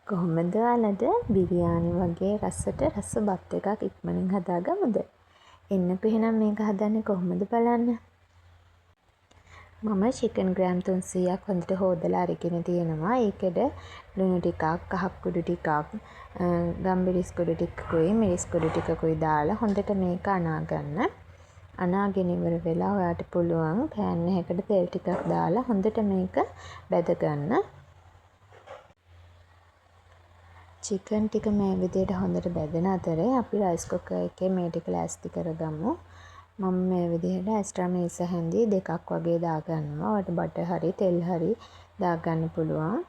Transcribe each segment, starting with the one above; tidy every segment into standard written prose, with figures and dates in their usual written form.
කොහොමද අලද බිරියානි වගේ රස බත් එකක් ඉක්මනින් හදාගමුද? එන්නකො එහෙනම් මේක හදන්නේ කොහොමද බලන්න. මම චිකන් ග්‍රෑම් 300ක් හොඳට හොදලා අරගෙන තියෙනවා. ඒකෙද ලුණු ටිකක්, කහක් කුඩු ටිකක්, ගම්මිරිස් කුඩු ටිකකුයි, මිරිස් කුඩු ටිකකුයි දාලා හොඳට මේක අනා ගන්න. අනාගෙන ඉවර වෙලා ඔයාට පුළුවන් පෑන් එකකට තෙල් ටිකක් දාලා හොඳට මේක බැද ගන්න. චිකන් ටික මේ විදිහට හොඳට බැදෙන අතරේ අපි රයිස් කුකර් එකේ මේ ටික ලෑස්ති කරගමු. මම මේ විදිහට එක්ස්ට්‍රා මේස හැන්දි දෙකක් වගේ දාගන්නවා. ඔයාලට බටර් හරි තෙල් හරි දාගන්න පුළුවන්.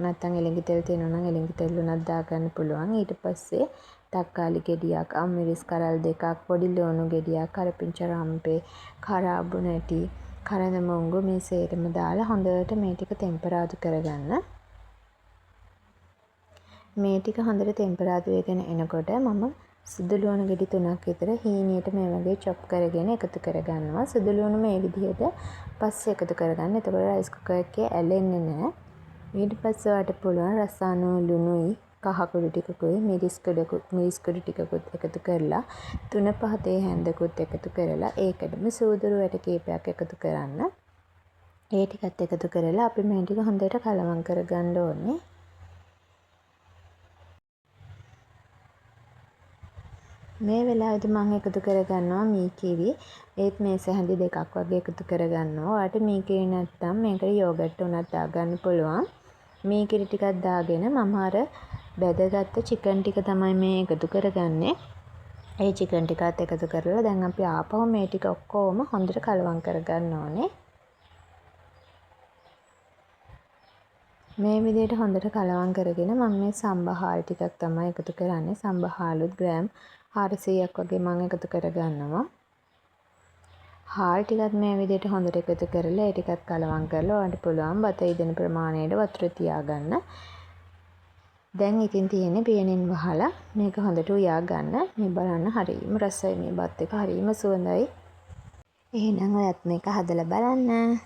නැත්නම් එළඟි තෙල් තියෙනවා නම් එළඟි තෙල් උනත් දාගන්න පුළුවන්. ඊට පස්සේ තක්කාලි ගෙඩියක්, අමිරිස් කරල් දෙකක්, පොඩි ලුණු ගෙඩියක්, කරපිංචා රම්පේ, කරාබු නැටි, කරඳ මුංගු මේ සේරම දාලා හොඳට මේ ටික ටෙම්පරාදු කරගන්න. මේ ටික හොඳට ටෙම්පරාදු වෙගෙන එනකොට මම සුදු ලුණු ගෙඩි 3ක් විතර හීනියට මේ වගේ චොප් කරගෙන එකතු කරගන්නවා. සුදු ලුණු මේ විදිහට පස්සේ එකතු කරගන්න. එතකොට රයිස් කුකර් එකේ ඇලෙන්නේ නැහැ. ඊට පස්සේ ඔයාලට පුළුවන් රසායන ලුණුයි, කහ කුඩු ටිකකුයි, මිරිස් කුඩු ටිකකුත් එකතු කරලා 3-5 තේ හැන්දකුත් එකතු කරලා ඒකටම සූදුරු වැට කීපයක් එකතු කරන්න. ඒ ටිකත් එකතු කරලා අපි මේ ටික හොඳට කලවම් කරගන්න ඕනේ. මේ වෙලාවේදී මම එකතු කරගන්නවා මී කිරි. ඒත් මේ සැහැඳි දෙකක් වගේ එකතු කරගන්නවා. ඔයාලට මී කිරි නැත්නම් මේකට යෝගට් උනත් දාගන්න පුළුවන්. මී කිරි ටිකක් දාගෙන මම අර බැදගත්ත චිකන් ටික තමයි මේ එකතු කරගන්නේ. ඒ චිකන් ටිකත් එකතු කරලා දැන් අපි ආපහු මේ ටික ඔක්කොම හොඳට කලවම් කරගන්න ඕනේ. මේ විදිහට හොඳට කලවම් කරගෙන මම මේ සම්බහාල් ටිකක් තමයි එකතු කරන්නේ. සම්බහාලුත් ග්‍රෑම් 400ක් වගේ මම එකතු කරගන්නවා. හාල් ටිකත් මේ විදිහට හොඳට එකතු කරලා ඒ ටිකත් කලවම් කරලා ඔයාලට පුළුවන් බත ඉදෙන ප්‍රමාණයට වතුර තියාගන්න. දැන් ඉතින් තියෙන්නේ පියනින් වහලා මේක හොඳට උයා ගන්න. මේ බලන්න හරියම රසයි මේ බත් එක හරියම සුවඳයි. එහෙනම් ඔයත් මේක හදලා බලන්න.